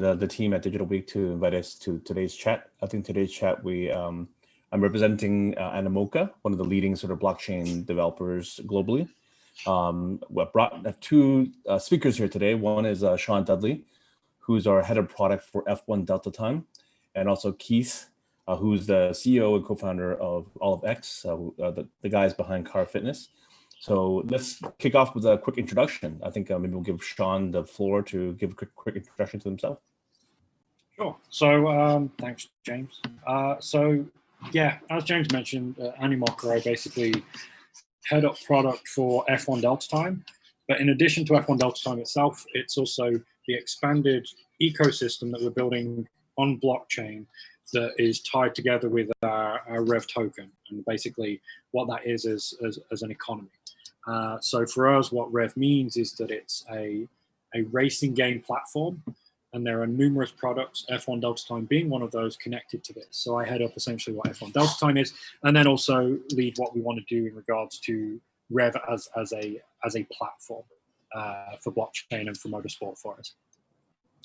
the team at Digital Week to invite us to today's chat. I think today's chat, I'm representing Animoca, one of the leading sort of blockchain developers globally. We brought two speakers here today. One is Sean Dudley, who's our head of product for F1 Delta Time, and also Keith, who's the CEO and co-founder of All of X, the guys behind Car Fitness. So let's kick off with a quick introduction. I think maybe we'll give Sean the floor to give a quick introduction to himself. Sure. So thanks, James. So yeah, as James mentioned, Animoca, I basically head up product for F1 Delta Time. But in addition to F1 Delta Time itself, it's also the expanded ecosystem that we're building on blockchain that is tied together with our Rev token, and basically what that is as an economy. So for us, what Rev means is that it's a racing game platform, and there are numerous products, F1 Delta Time being one of those, connected to this. So I head up essentially what F1 Delta Time is, and then also lead what we want to do in regards to Rev as a platform for blockchain and for motorsport for us.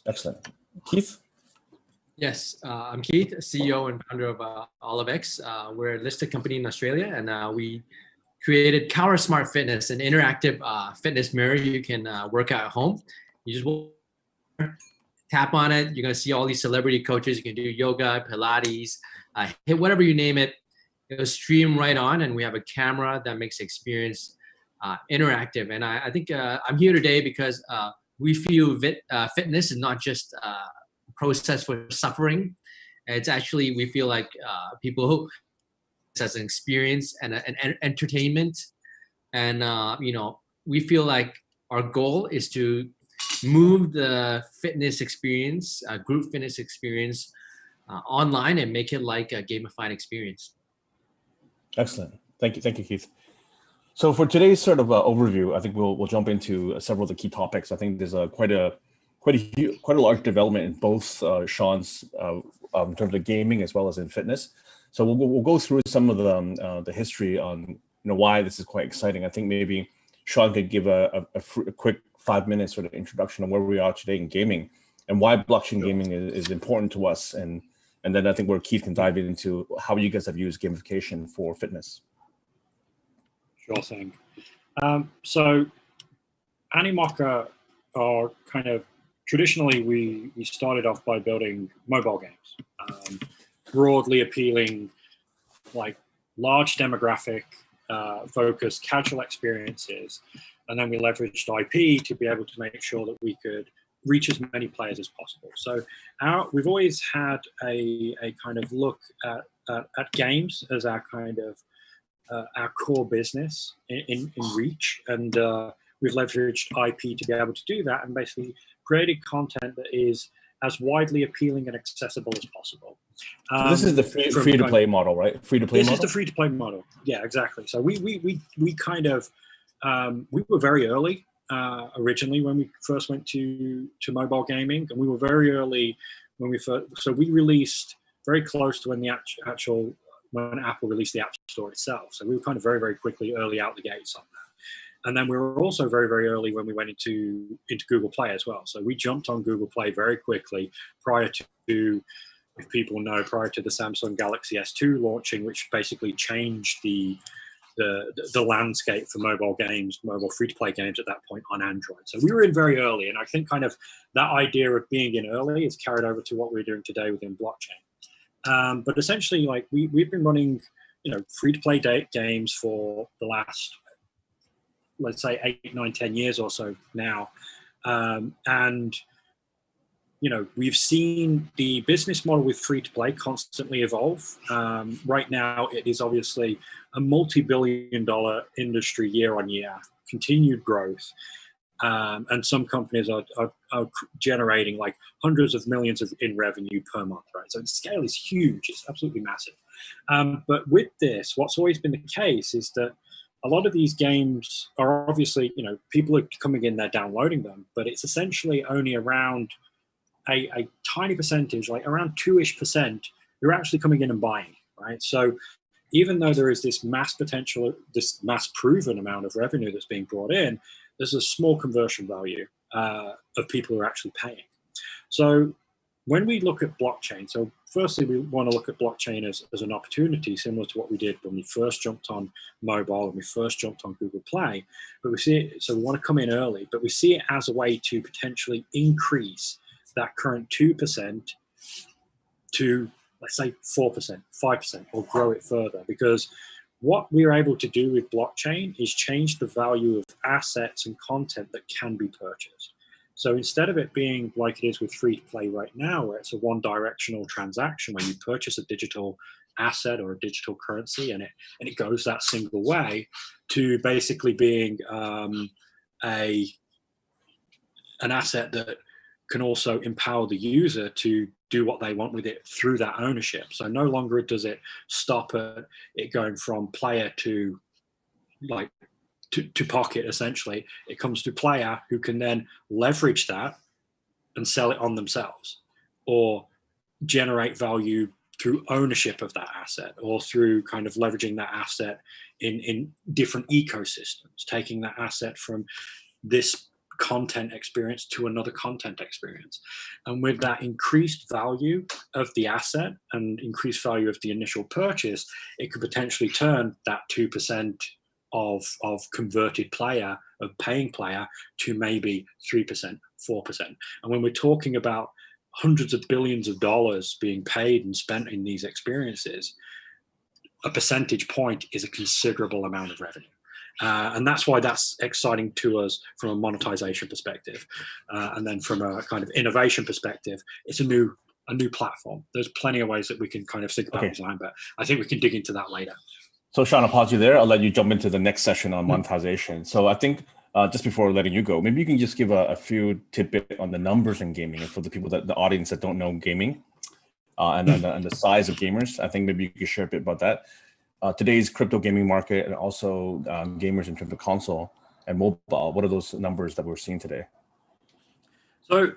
Excellent. Keith? Yes, I'm Keith, CEO and founder of All of X. We're a listed company in Australia, and we created Cower Smart Fitness, an interactive fitness mirror. You can work out at home. You just tap on it. You're going to see all these celebrity coaches. You can do yoga, Pilates, hit whatever you name it. It'll stream right on, and we have a camera that makes the experience interactive. And I think I'm here today because we feel fitness is not just process for suffering. It's actually, we feel like people who as an experience and an entertainment, and we feel like our goal is to move the fitness experience, group fitness experience, online and make it like a gamified experience. Excellent. Thank you, Keith. So for today's sort of overview, I think we'll jump into several of the key topics. I think there's quite a large development in both Sean's in terms of gaming as well as in fitness. So we'll go through some of the history on why this is quite exciting. I think maybe Sean could give a quick 5 minutes sort of introduction on where we are today in gaming and why blockchain gaming is important to us, and then I think where Keith can dive into how you guys have used gamification for fitness. Sure thing. So Animoca are kind of, traditionally we started off by building mobile games, broadly appealing, like large demographic focused casual experiences, and then we leveraged IP to be able to make sure that we could reach as many players as possible. So we've always had a kind of look at games as our kind of our core business in reach, and we've leveraged IP to be able to do that, and basically created content that is as widely appealing and accessible as possible. So this is the free to play model, right? Free to play model. This is the free to play model. Yeah, exactly. So we kind of we were very early originally when we first went to mobile gaming, and we were very early when we first. So we released very close to when the actual when Apple released the App Store itself. So we were kind of very, very quickly early out the gates on that. And then we were also very, very early when we went into Google Play as well. So we jumped on Google Play very quickly prior to, if people know, prior to the Samsung Galaxy S2 launching, which basically changed the landscape for mobile games, mobile free-to-play games at that point on Android. So we were in very early, and I think kind of that idea of being in early is carried over to what we're doing today within blockchain. But essentially, like we've been running, free-to-play games for the last, let's say, 8, 9, 10 years or so now, and we've seen the business model with free-to-play constantly evolve. Right now, it is obviously a multi-billion-dollar industry year on year, continued growth. And some companies are generating like hundreds of millions in revenue per month, right? So the scale is huge. It's absolutely massive. But with this, what's always been the case is that a lot of these games are obviously, people are coming in, they're downloading them, but it's essentially only around a tiny percentage, like around 2-ish%, who are actually coming in and buying, right? So even though there is this mass potential, this mass proven amount of revenue that's being brought in, there's a small conversion value of people who are actually paying. So when we look at blockchain, so firstly, we want to look at blockchain as an opportunity, similar to what we did when we first jumped on mobile and we first jumped on Google Play. But we see it, so we want to come in early, but we see it as a way to potentially increase that current 2% to, let's say, 4%, 5%, or grow it further. Because what we're able to do with blockchain is change the value of assets and content that can be purchased. So instead of it being like it is with free to play right now, where it's a one-directional transaction where you purchase a digital asset or a digital currency and it goes that single way, to basically being an asset that can also empower the user to do what they want with it through that ownership. So no longer does it stop at it going from player to to pocket. Essentially, it comes to player, who can then leverage that and sell it on themselves, or generate value through ownership of that asset, or through kind of leveraging that asset in different ecosystems, taking that asset from this content experience to another content experience. And with that increased value of the asset and increased value of the initial purchase, it could potentially turn that 2% of converted player, of paying player, to maybe 3%, 4%. And when we're talking about hundreds of billions of dollars being paid and spent in these experiences, a percentage point is a considerable amount of revenue. And that's why that's exciting to us from a monetization perspective. And then from a kind of innovation perspective, it's a new platform. There's plenty of ways that we can kind of think about design, but I think we can dig into that later. So Sean, I'll pause you there. I'll let you jump into the next session on monetization. So I think just before letting you go, maybe you can just give a few tidbits on the numbers in gaming, and for the people the audience that don't know gaming, and the size of gamers. I think maybe you could share a bit about that. Today's crypto gaming market, and also gamers in terms of console and mobile. What are those numbers that we're seeing today? So,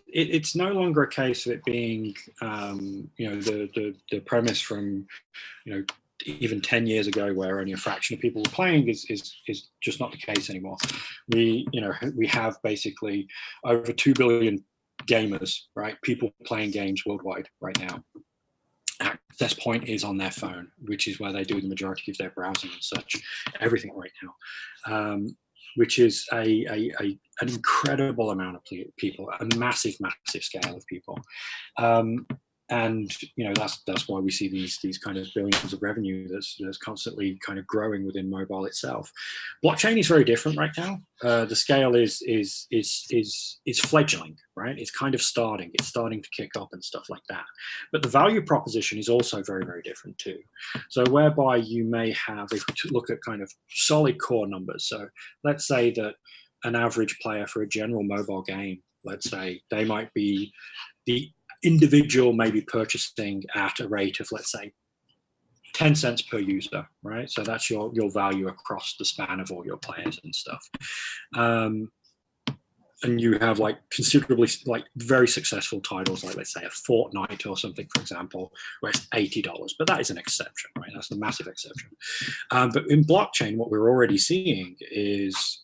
it's no longer a case of it being, the premise from, even 10 years ago, where only a fraction of people were playing, is just not the case anymore. We have basically over 2 billion gamers, right? People playing games worldwide right now. Access point is on their phone, which is where they do the majority of their browsing and such, everything right now, which is an incredible amount of people, a massive scale of people. And that's why we see these kind of billions of revenue that's constantly kind of growing within mobile itself. Blockchain is very different right now. The scale is fledgling, right? It's kind of starting. It's starting to kick up and stuff like that. But the value proposition is also very, very different too. So whereby you may have, if we look at kind of solid core numbers. So let's say that an average player for a general mobile game, let's say they might be, the individual may be purchasing at a rate of, let's say, 10 cents per user, right? So that's your value across the span of all your players and stuff. And you have considerably very successful titles, like let's say a Fortnite or something, for example, where it's $80, but that is an exception, right? That's a massive exception. But in blockchain, what we're already seeing is,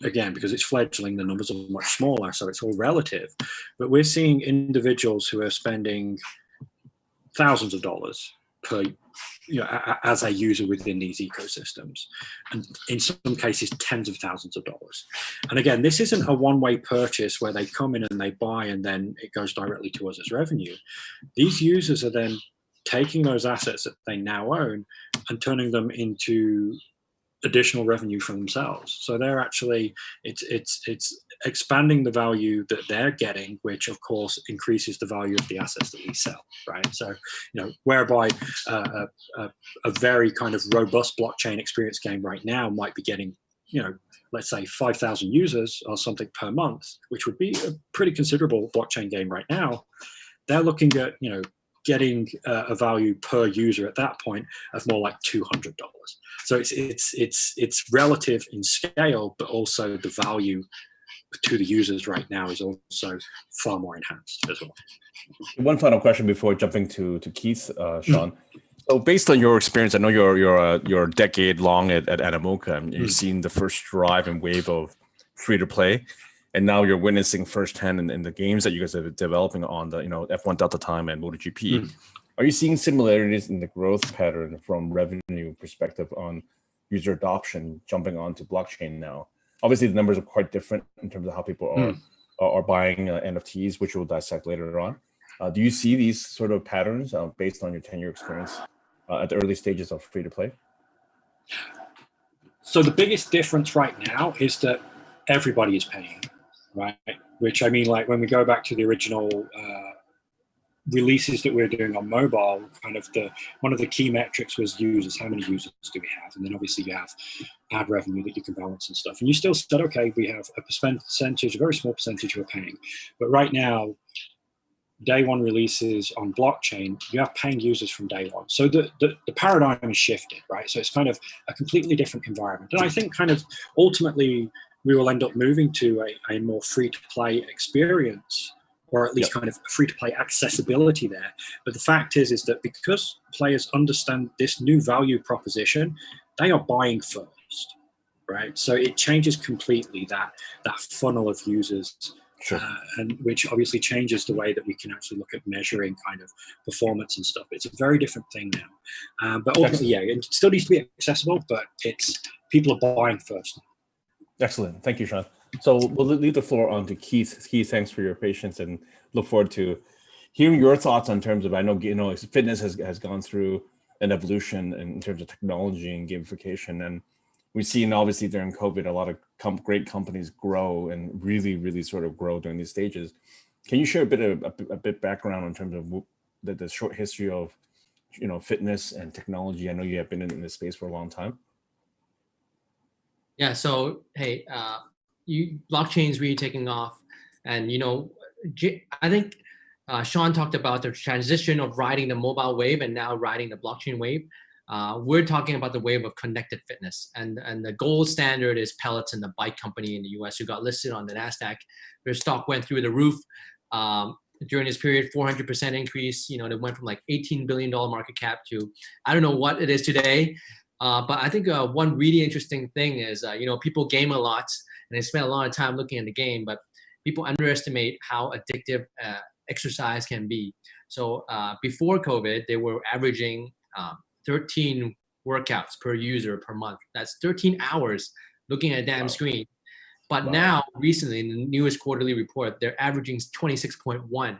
again, because it's fledgling, the numbers are much smaller, so it's all relative. But we're seeing individuals who are spending thousands of dollars per, as a user within these ecosystems, and in some cases tens of thousands of dollars. And again, this isn't a one-way purchase where they come in and they buy and then it goes directly to us as revenue. These users are then taking those assets that they now own and turning them into additional revenue for themselves. So they're actually, it's expanding the value that they're getting, which of course increases the value of the assets that we sell, right? So, whereby a very kind of robust blockchain experience game right now might be getting, let's say 5,000 users or something per month, which would be a pretty considerable blockchain game right now. They're looking at, getting a value per user at that point of more like $200. So it's relative in scale, but also the value to the users right now is also far more enhanced as well. One final question before jumping to Keith, Sean. So based on your experience, I know you're a decade long at Animoca, and you've seen the first drive and wave of free to play. and now you're witnessing firsthand in the games that you guys are developing on the F1 Delta Time and MotoGP. Are you seeing similarities in the growth pattern from revenue perspective on user adoption jumping onto blockchain now? Obviously, the numbers are quite different in terms of how people are buying NFTs, which we'll dissect later on. Do you see these sort of patterns based on your 10-year experience at the early stages of free-to-play? So the biggest difference right now is that everybody is paying, right? Which I mean, like when we go back to the original releases that we're doing on mobile, kind of one of the key metrics was users. How many users do we have? And then obviously you have ad revenue that you can balance and stuff. And you still said, okay, we have a percentage, a very small percentage who are paying. But right now, day one releases on blockchain, you have paying users from day one. So the paradigm is shifted, right? So it's kind of a completely different environment. And I think kind of ultimately we will end up moving to a more free-to-play experience, or at least kind of free-to-play accessibility there. But the fact is that because players understand this new value proposition, they are buying first, right? So it changes completely that funnel of users. Sure. And which obviously changes the way that we can actually look at measuring kind of performance and stuff. It's a very different thing now. But ultimately, it still needs to be accessible, but people are buying first. Excellent. Thank you, Sean. So we'll leave the floor on to Keith. Keith, thanks for your patience and look forward to hearing your thoughts on terms of, I know, fitness has gone through an evolution in terms of technology and gamification. And we've seen obviously during COVID, a lot of great companies grow and really, really sort of grow during these stages. Can you share a bit background in terms of the short history of, fitness and technology? I know you have been in this space for a long time. Yeah. So, hey, blockchain is really taking off. And, I think Sean talked about the transition of riding the mobile wave and now riding the blockchain wave. We're talking about the wave of connected fitness, and the gold standard is Peloton, the bike company in the US who got listed on the NASDAQ. Their stock went through the roof during this period, 400% increase. They went from like $18 billion market cap to, I don't know what it is today. But I think one really interesting thing is, people game a lot and they spend a lot of time looking at the game, but people underestimate how addictive exercise can be. So before COVID, they were averaging 13 workouts per user per month. That's 13 hours looking at a damn screen. But now, recently, in the newest quarterly report, they're averaging 26.1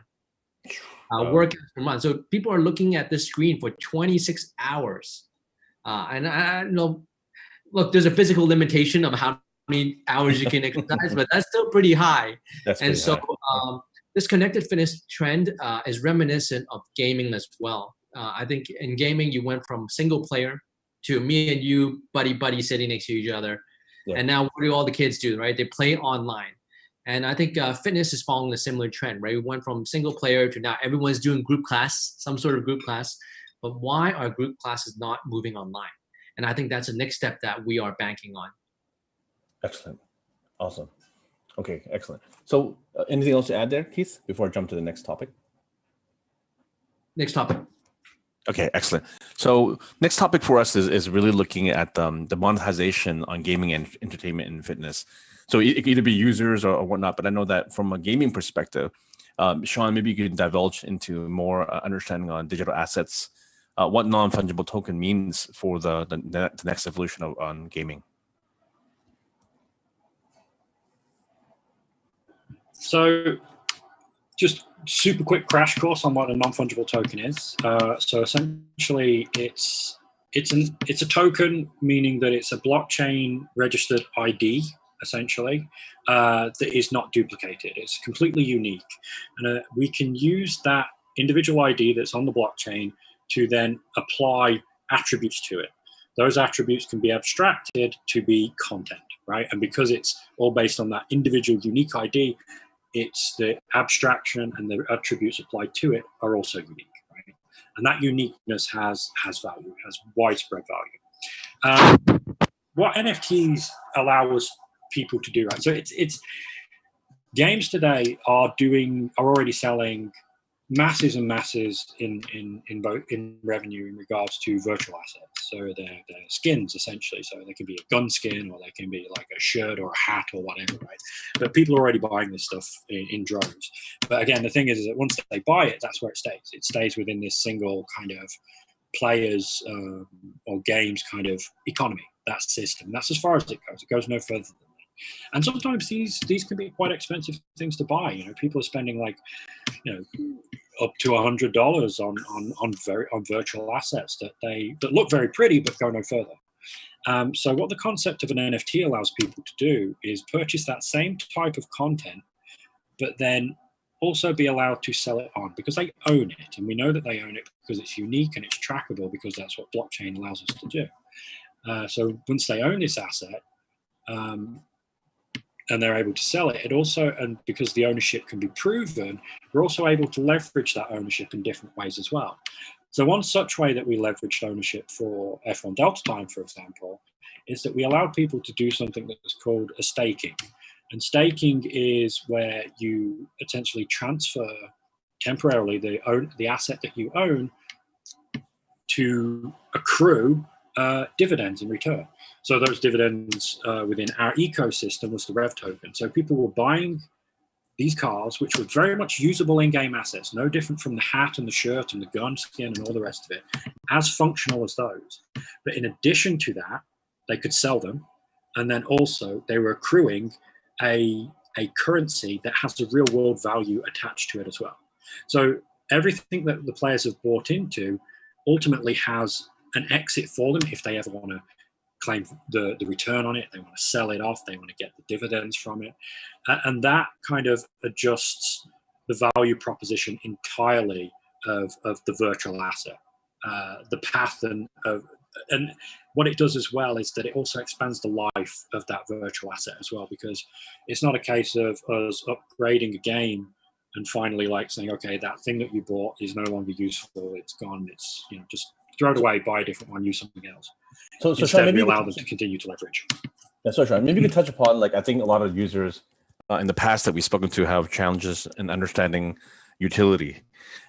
workouts per month. So people are looking at this screen for 26 hours. And I know, look, there's a physical limitation of how many hours you can exercise, but that's still pretty high. This connected fitness trend is reminiscent of gaming as well. I think in gaming, you went from single player to me and you, buddy sitting next to each other. Yeah. And now what do all the kids do, right? They play online. And I think fitness is following a similar trend, right? We went from single player to now everyone's doing group class, some sort of group class. But why are group classes not moving online? And I think that's the next step that we are banking on. Excellent. Awesome. Okay, excellent. So anything else to add there, Keith, before I jump to the next topic? Next topic. Okay, excellent. So next topic for us is really looking at the monetization on gaming and entertainment and fitness. So it could either be users or whatnot, but I know that from a gaming perspective, Sean, maybe you could divulge into more understanding on digital assets, what non-fungible token means for the next evolution on gaming. So just super quick crash course on what a non-fungible token is. So essentially it's a token, meaning that it's a blockchain registered ID, essentially, that is not duplicated. It's completely unique. And we can use that individual ID that's on the blockchain to then apply attributes to it. Those attributes can be abstracted to be content, right? And because it's all based on that individual unique ID, it's the abstraction and the attributes applied to it are also unique, right? And that uniqueness has value, has widespread value. What NFTs allow us people to do, right? So it's games today are already selling masses and masses in revenue in regards to virtual assets. So they're skins essentially. So they can be a gun skin, or they can be like a shirt or a hat or whatever, right? But people are already buying this stuff in droves. But again, the thing is that once they buy it, that's where it stays. It stays within this single kind of players or games kind of economy, that system. That's as far as it goes. It goes no further than that. And sometimes these can be quite expensive things to buy. You know, people are spending like, you know, up to $100 on virtual assets that look very pretty but go no further. So what the concept of an NFT allows people to do is purchase that same type of content, but then also be allowed to sell it on because they own it, and we know that they own it because it's unique and it's trackable, because that's what blockchain allows us to do. So once they own this asset, and they're able to sell it, and because the ownership can be proven, we're also able to leverage that ownership in different ways as well. So one such way that we leveraged ownership for F1 Delta Time, for example, is that we allowed people to do something that's called a staking. And staking is where you essentially transfer temporarily the asset that you own to accrue dividends in return. So those dividends within our ecosystem was the Rev token. So people were buying these cars, which were very much usable in-game assets, no different from the hat and the shirt and the gun skin and all the rest of it, as functional as those. But in addition to that, they could sell them, and then also they were accruing a currency that has a real-world value attached to it as well. So everything that the players have bought into ultimately has an exit for them if they ever want to claim the return on it, they want to sell it off, they want to get the dividends from it. And that kind of adjusts the value proposition entirely of the virtual asset. The path and what it does as well is that it also expands the life of that virtual asset as well, because it's not a case of us upgrading a game and finally like saying, okay, that thing that you bought is no longer useful, it's gone, it's, you know, just throw it away, buy a different one, use something else. So instead, Sean, maybe we allow them to continue to leverage. Yeah, so Sean, maybe you could touch upon, like, I think a lot of users in the past that we've spoken to have challenges in understanding utility.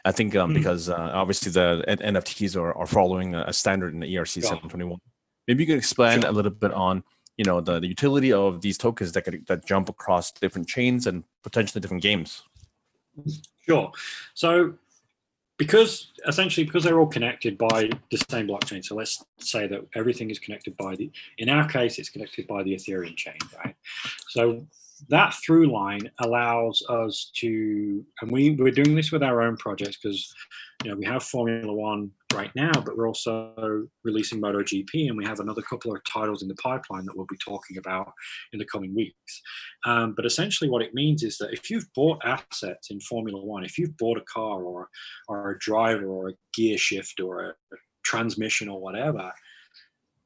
I think because obviously the NFTs are following a standard in the ERC 721. Maybe you could expand a little bit on, you know, the utility of these tokens that jump across different chains and potentially different games. Sure. So because they're all connected by the same blockchain. So let's say that everything is connected by in our case, it's connected by the Ethereum chain, right? So that through line allows us to, and we're doing this with our own projects because, you know, we have Formula One right now, but we're also releasing MotoGP, and we have another couple of titles in the pipeline that we'll be talking about in the coming weeks. But essentially what it means is that if you've bought assets in Formula One, if you've bought a car or a driver or a gear shift or a transmission or whatever,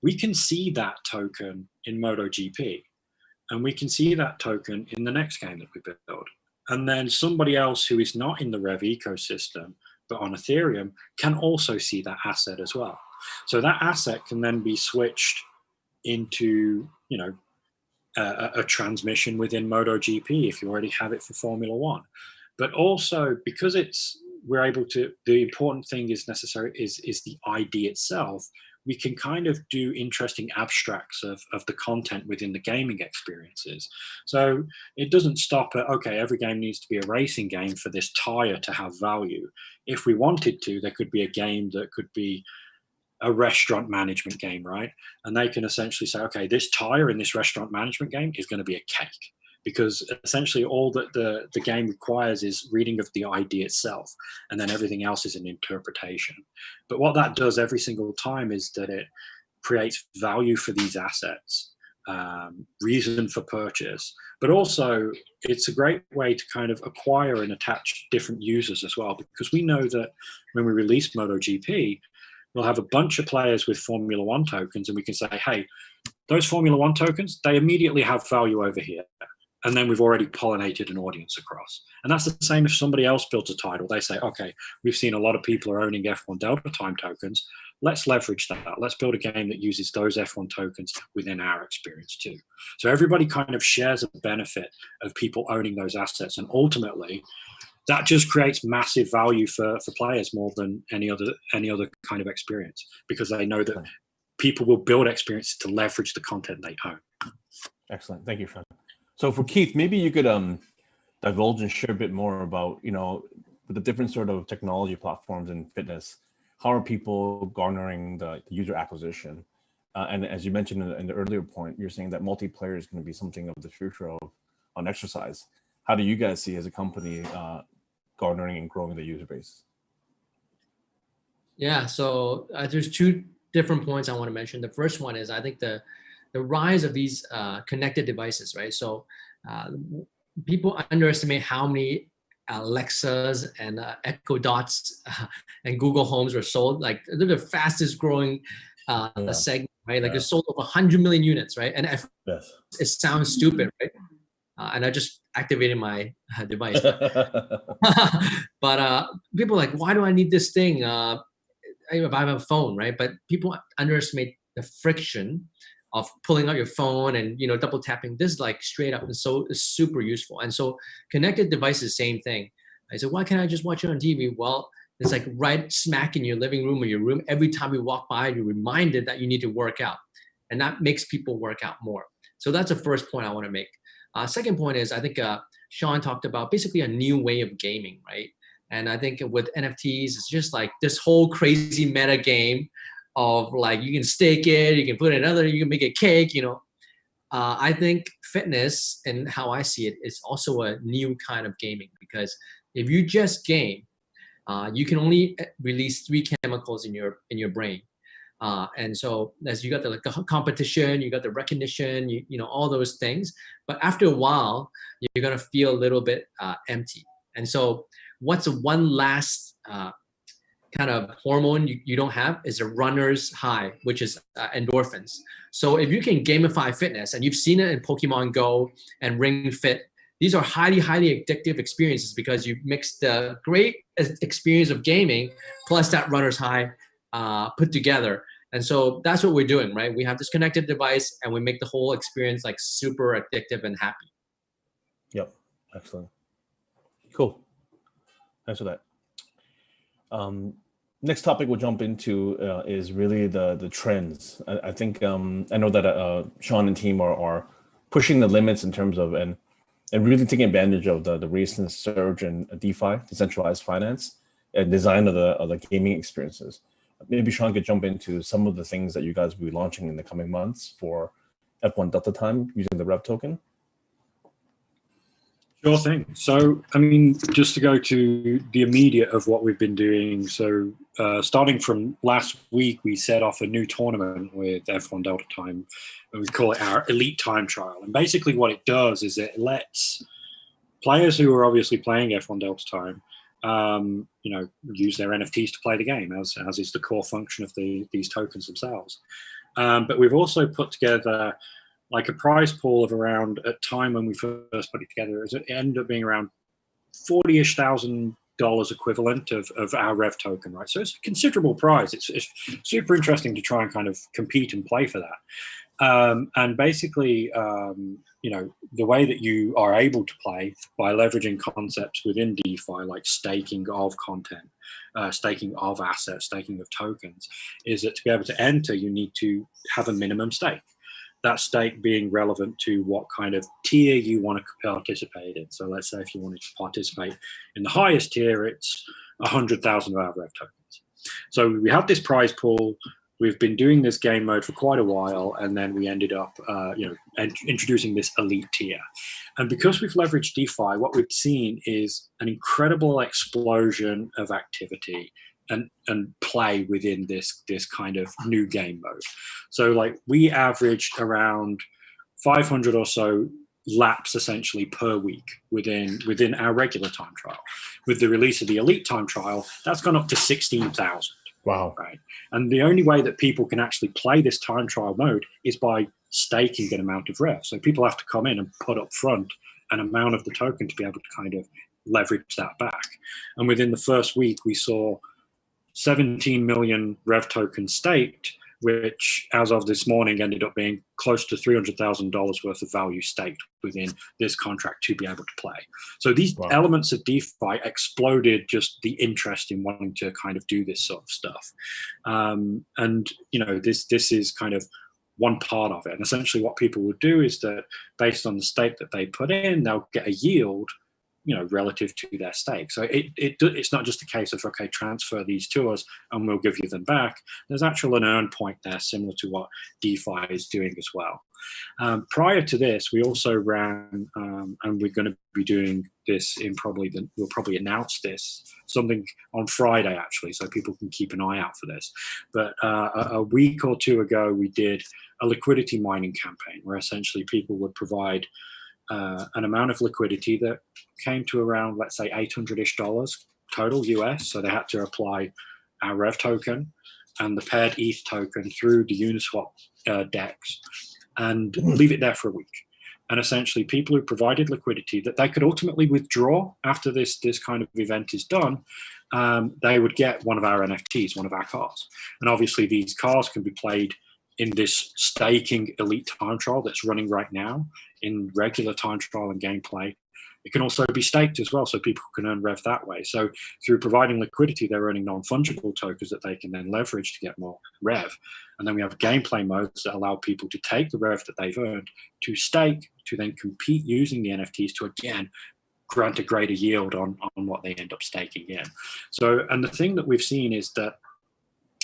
we can see that token in MotoGP. And we can see that token in the next game that we build. And then somebody else who is not in the Rev ecosystem, but on Ethereum, can also see that asset as well. So that asset can then be switched into, you know, a transmission within MotoGP if you already have it for Formula One. But also because we're able to, the important thing is the ID itself. We can kind of do interesting abstracts of the content within the gaming experiences. So it doesn't stop at, okay, every game needs to be a racing game for this tire to have value. If we wanted to, there could be a game that could be a restaurant management game, right? And they can essentially say, okay, this tire in this restaurant management game is going to be a cake. Because essentially all that the game requires is reading of the ID itself, and then everything else is an interpretation. But what that does every single time is that it creates value for these assets, reason for purchase, but also it's a great way to kind of acquire and attach different users as well, because we know that when we release MotoGP, we'll have a bunch of players with Formula One tokens, and we can say, hey, those Formula One tokens, they immediately have value over here. And then we've already pollinated an audience across. And that's the same if somebody else builds a title. They say, okay, we've seen a lot of people are owning F1 Delta Time tokens. Let's leverage that. Let's build a game that uses those F1 tokens within our experience too. So everybody kind of shares a benefit of people owning those assets. And ultimately, that just creates massive value for players more than any other kind of experience, because they know that people will build experiences to leverage the content they own. Excellent. Thank you, Sean. So for Keith, maybe you could divulge and share a bit more about, the different sort of technology platforms in fitness. How are people garnering the user acquisition? And as you mentioned in the earlier point, you're saying that multiplayer is going to be something of the future on exercise. How do you guys see as a company garnering and growing the user base? Yeah, so there's two different points I want to mention. The first one is, I think the rise of these connected devices, right? So people underestimate how many Alexas and Echo Dots and Google Homes were sold. Like, they're the fastest growing segment, right? Like, it's sold over 100 million units, right? And it sounds stupid, right? And I just activated my device. But people are like, why do I need this thing if I have a phone, right? But people underestimate the friction of pulling out your phone and double tapping. This is like straight up, and so it's super useful. And so connected devices, same thing. I said, why can't I just watch it on TV? Well, it's like right smack in your living room or your room. Every time you walk by, you're reminded that you need to work out, and that makes people work out more. So that's the first point I want to make. Second point is, I think Sean talked about basically a new way of gaming, right? And I think with NFTs, it's just like this whole crazy meta game of like, you can stake it, you can put it another, you can make a cake, I think fitness, and how I see it, is also a new kind of gaming, because if you just game, you can only release 3 chemicals in your brain. And so as you got the competition, you got the recognition, all those things. But after a while, you're going to feel a little bit empty. And so what's the one last kind of hormone you don't have is a runner's high, which is endorphins. So if you can gamify fitness, and you've seen it in Pokemon Go and Ring Fit, these are highly, highly addictive experiences, because you mix the great experience of gaming plus that runner's high put together. And so that's what we're doing, right? We have this connected device, and we make the whole experience like super addictive and happy. Yep. Excellent. Cool. Thanks for that. Next topic we'll jump into is really the trends. I think I know that Sean and team are pushing the limits in terms of and really taking advantage of the recent surge in DeFi, decentralized finance, and design of the gaming experiences. Maybe Sean could jump into some of the things that you guys will be launching in the coming months for F1 Delta Time using the Rev token. Sure thing. So, I mean, just to go to the immediate of what we've been doing. So, starting from last week, we set off a new tournament with F1 Delta Time, and we call it our Elite Time Trial. And basically what it does is it lets players who are obviously playing F1 Delta Time, use their NFTs to play the game, as is the core function of these tokens themselves. But we've also put together like a prize pool of around, at time when we first put it together, it ended up being around $40,000 equivalent of our Rev token, right? So it's a considerable prize. It's super interesting to try and kind of compete and play for that. And basically, the way that you are able to play by leveraging concepts within DeFi, like staking of content, staking of assets, staking of tokens, is that to be able to enter, you need to have a minimum stake. That stake being relevant to what kind of tier you want to participate in. So let's say if you wanted to participate in the highest tier, it's 100,000 of our Rev tokens. So we have this prize pool. We've been doing this game mode for quite a while, and then we ended up, introducing this elite tier. And because we've leveraged DeFi, what we've seen is an incredible explosion of activity and play within this kind of new game mode. So like we averaged around 500 or so laps essentially per week within our regular time trial. With the release of the Elite Time Trial, that's gone up to 16,000. Wow. Right. And the only way that people can actually play this time trial mode is by staking an amount of Rev. So people have to come in and put up front an amount of the token to be able to kind of leverage that back. And within the first week, we saw 17 million Rev tokens staked, which as of this morning ended up being close to $300,000 worth of value staked within this contract to be able to play. So these elements of DeFi exploded just the interest in wanting to kind of do this sort of stuff. And, you know, this is kind of one part of it. And essentially what people will do is that based on the stake that they put in, they'll get a yield, you know, relative to their stake. So it's not just a case of, okay, transfer these to us and we'll give you them back. There's actually an earn point there, similar to what DeFi is doing as well. Prior to this, we also ran, and we're going to be doing this in we'll probably announce this, something on Friday actually, so people can keep an eye out for this. But a week or two ago, we did a liquidity mining campaign where essentially people would provide an amount of liquidity that came to around, let's say, $800-ish total US. So they had to apply our Rev token and the paired ETH token through the Uniswap DEX and leave it there for a week. And essentially people who provided liquidity that they could ultimately withdraw after this kind of event is done, they would get one of our NFTs, one of our cars. And obviously these cars can be played in this staking elite time trial that's running right now, in regular time trial and gameplay. It can also be staked as well, so people can earn Rev that way. So through providing liquidity, they're earning non-fungible tokens that they can then leverage to get more Rev. And then we have gameplay modes that allow people to take the Rev that they've earned to stake, to then compete using the NFTs to, again, grant a greater yield on what they end up staking in. So, and the thing that we've seen is that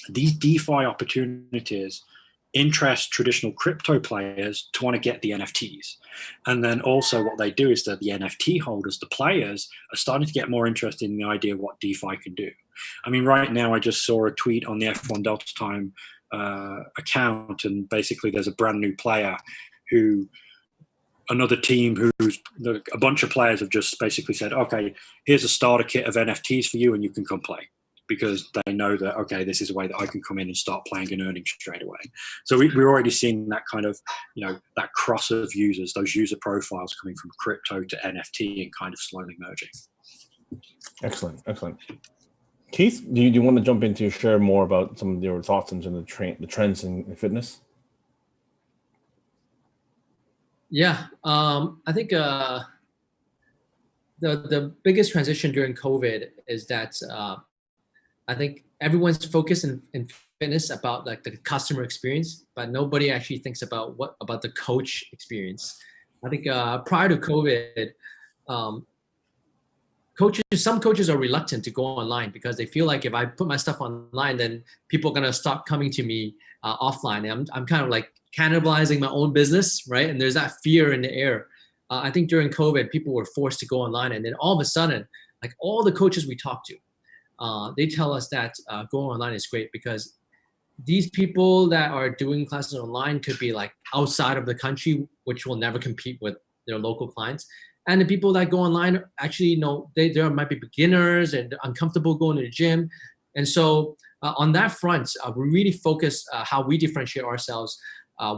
these DeFi opportunities interest traditional crypto players to want to get the NFTs. And then also what they do is that the NFT holders, the players, are starting to get more interested in the idea of what DeFi can do. I mean, right now I just saw a tweet on the F1 Delta Time account, and basically there's a brand new player who, another team who's, a bunch of players have just basically said, okay, here's a starter kit of NFTs for you and you can come play. Because they know that, okay, this is a way that I can come in and start playing and earning straight away. So we're already seeing that kind of, you know, that cross of users, those user profiles coming from crypto to NFT and kind of slowly merging. Excellent, excellent. Keith, do you want to jump in to share more about some of your thoughts into the trends in fitness? Yeah, I think the biggest transition during COVID is that I think everyone's focused in fitness about like the customer experience, but nobody actually thinks about about the coach experience. I think prior to COVID, some coaches are reluctant to go online because they feel like if I put my stuff online, then people are gonna stop coming to me offline. And I'm kind of like cannibalizing my own business, right? And there's that fear in the air. I think during COVID, people were forced to go online, and then all of a sudden, like all the coaches we talk to, they tell us that going online is great because these people that are doing classes online could be like outside of the country, which will never compete with their local clients. And the people that go online actually, you know, there might be beginners and uncomfortable going to the gym. And so on that front, we really focus how we differentiate ourselves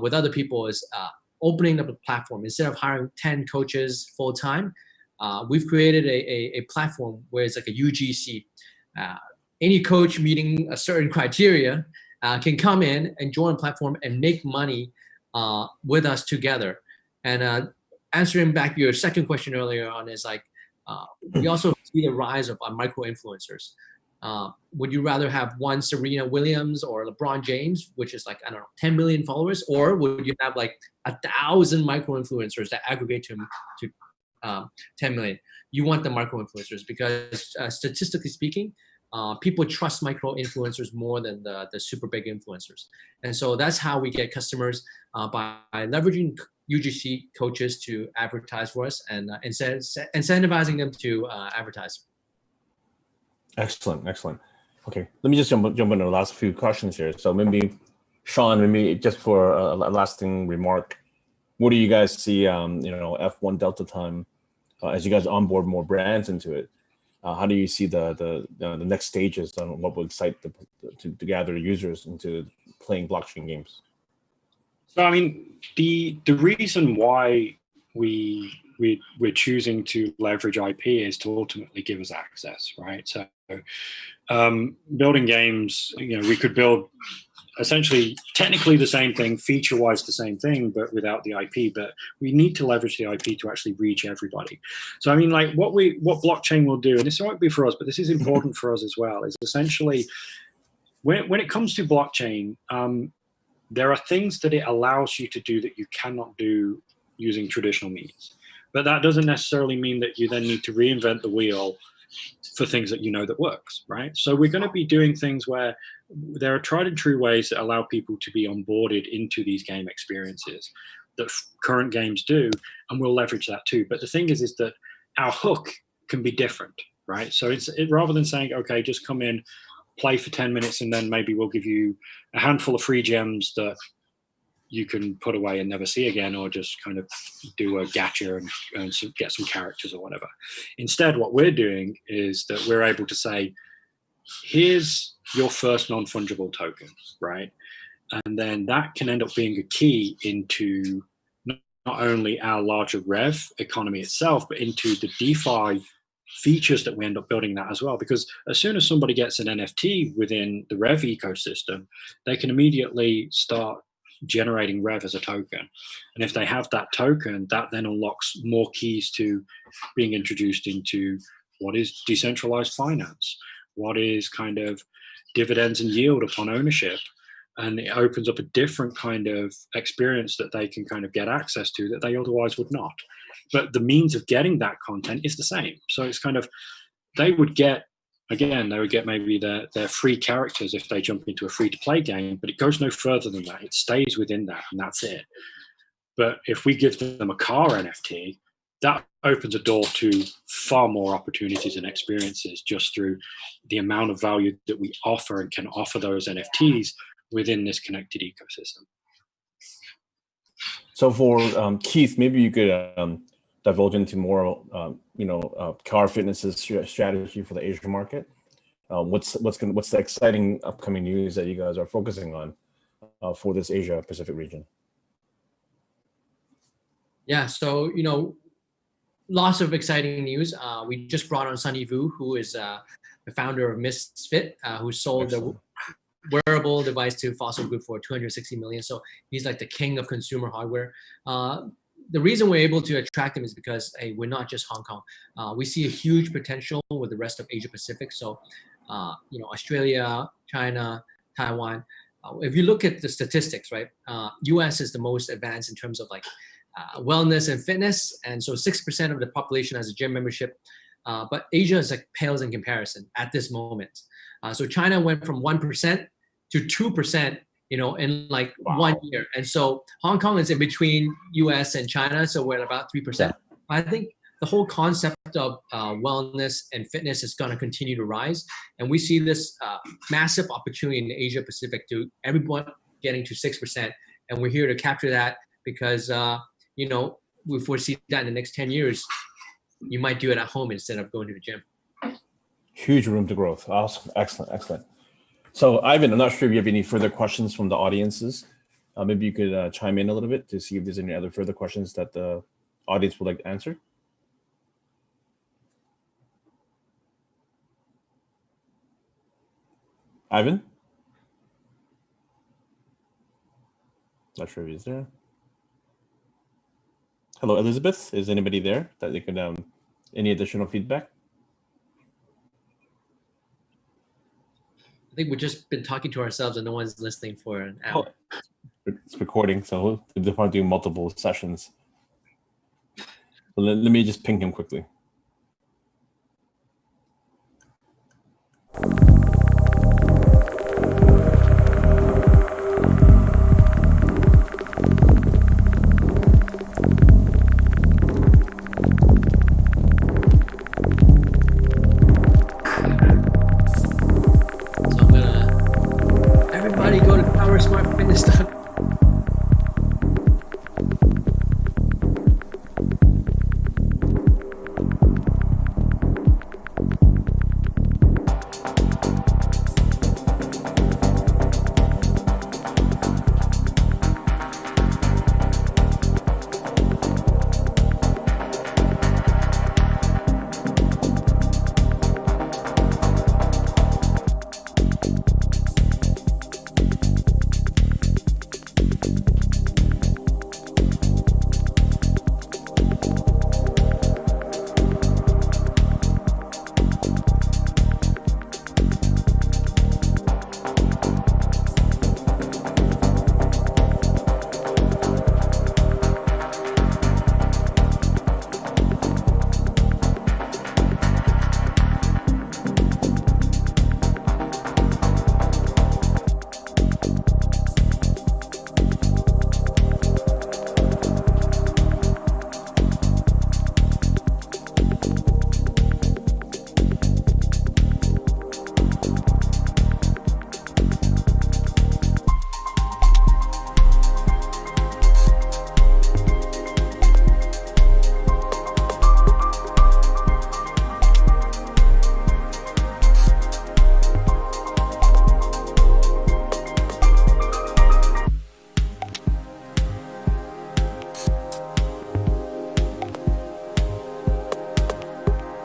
with other people is opening up a platform. Instead of hiring 10 coaches full time, we've created a platform where it's like a UGC. Any coach meeting a certain criteria can come in and join a platform and make money with us together. And answering back your second question earlier on is like, we also see the rise of micro influencers. Would you rather have one Serena Williams or LeBron James, which is like, I don't know, 10 million followers, or would you have like 1,000 micro influencers that aggregate to 10 million? You want the micro influencers because statistically speaking, people trust micro influencers more than the super big influencers. And so that's how we get customers by leveraging UGC coaches to advertise for us and incentivizing them to advertise. Excellent, excellent. Okay, let me just jump into the last few questions here. So maybe, Sean, maybe just for a lasting remark, what do you guys see, F1 Delta Time, as you guys onboard more brands into it? How do you see the next stages on what would excite to gather users into playing blockchain games? So, I mean, the reason why we're choosing to leverage IP is to ultimately give us access, right? So, building games, we could build essentially technically the same thing, feature-wise the same thing, but without the IP. But we need to leverage the IP to actually reach everybody. So I mean, like what blockchain will do, and this won't be for us, but this is important for us as well, is essentially when it comes to blockchain, there are things that it allows you to do that you cannot do using traditional means. But that doesn't necessarily mean that you then need to reinvent the wheel for things that you know that works, right? So we're going to be doing things where there are tried and true ways that allow people to be onboarded into these game experiences that current games do, and we'll leverage that too. But the thing is that our hook can be different, right? So rather than saying, okay, just come in, play for 10 minutes, and then maybe we'll give you a handful of free gems that you can put away and never see again, or just kind of do a gacha and get some characters or whatever. Instead, what we're doing is that we're able to say, here's your first non-fungible token, right? And then that can end up being a key into not only our larger Rev economy itself, but into the DeFi features that we end up building that as well. Because as soon as somebody gets an NFT within the Rev ecosystem, they can immediately start generating Rev as a token. And if they have that token, that then unlocks more keys to being introduced into what is decentralized finance, what is kind of dividends and yield upon ownership. And it opens up a different kind of experience that they can kind of get access to that they otherwise would not. But the means of getting that content is the same. So it's kind of, they would get maybe their free characters if they jump into a free-to-play game, but it goes no further than that. It stays within that, and that's it. But if we give them a car NFT, that opens a door to far more opportunities and experiences just through the amount of value that we offer and can offer those NFTs within this connected ecosystem. So for Keith, maybe you could divulge into more, Car Fitness's strategy for the Asian market. What's the exciting upcoming news that you guys are focusing on for this Asia Pacific region? Yeah, so lots of exciting news. We just brought on Sunny Vu, who is the founder of Misfit, who sold the wearable device to Fossil Group for $260 million. So he's like the king of consumer hardware. The reason we're able to attract him is because, hey, we're not just Hong Kong. We see a huge potential with the rest of Asia Pacific. So, Australia, China, Taiwan. If you look at the statistics, right, US is the most advanced in terms of like wellness and fitness. And so 6% of the population has a gym membership. But Asia is like pales in comparison at this moment. So China went from 1% to 2%, in like 1 year. And so Hong Kong is in between US and China. So we're at about 3%. Yeah. I think the whole concept of wellness and fitness is going to continue to rise. And we see this massive opportunity in Asia Pacific to everyone getting to 6%. And we're here to capture that because, we foresee that in the next 10 years, you might do it at home instead of going to the gym. Huge room to growth. Awesome. Excellent. So Ivan, I'm not sure if you have any further questions from the audiences. Maybe you could chime in a little bit to see if there's any other further questions that the audience would like to answer. Ivan? Not sure if he's there. Hello, Elizabeth. Is anybody there that they could, any additional feedback? I think we've just been talking to ourselves and no one's listening for an hour. Oh, it's recording, so they're probably doing multiple sessions. So let me just ping him quickly.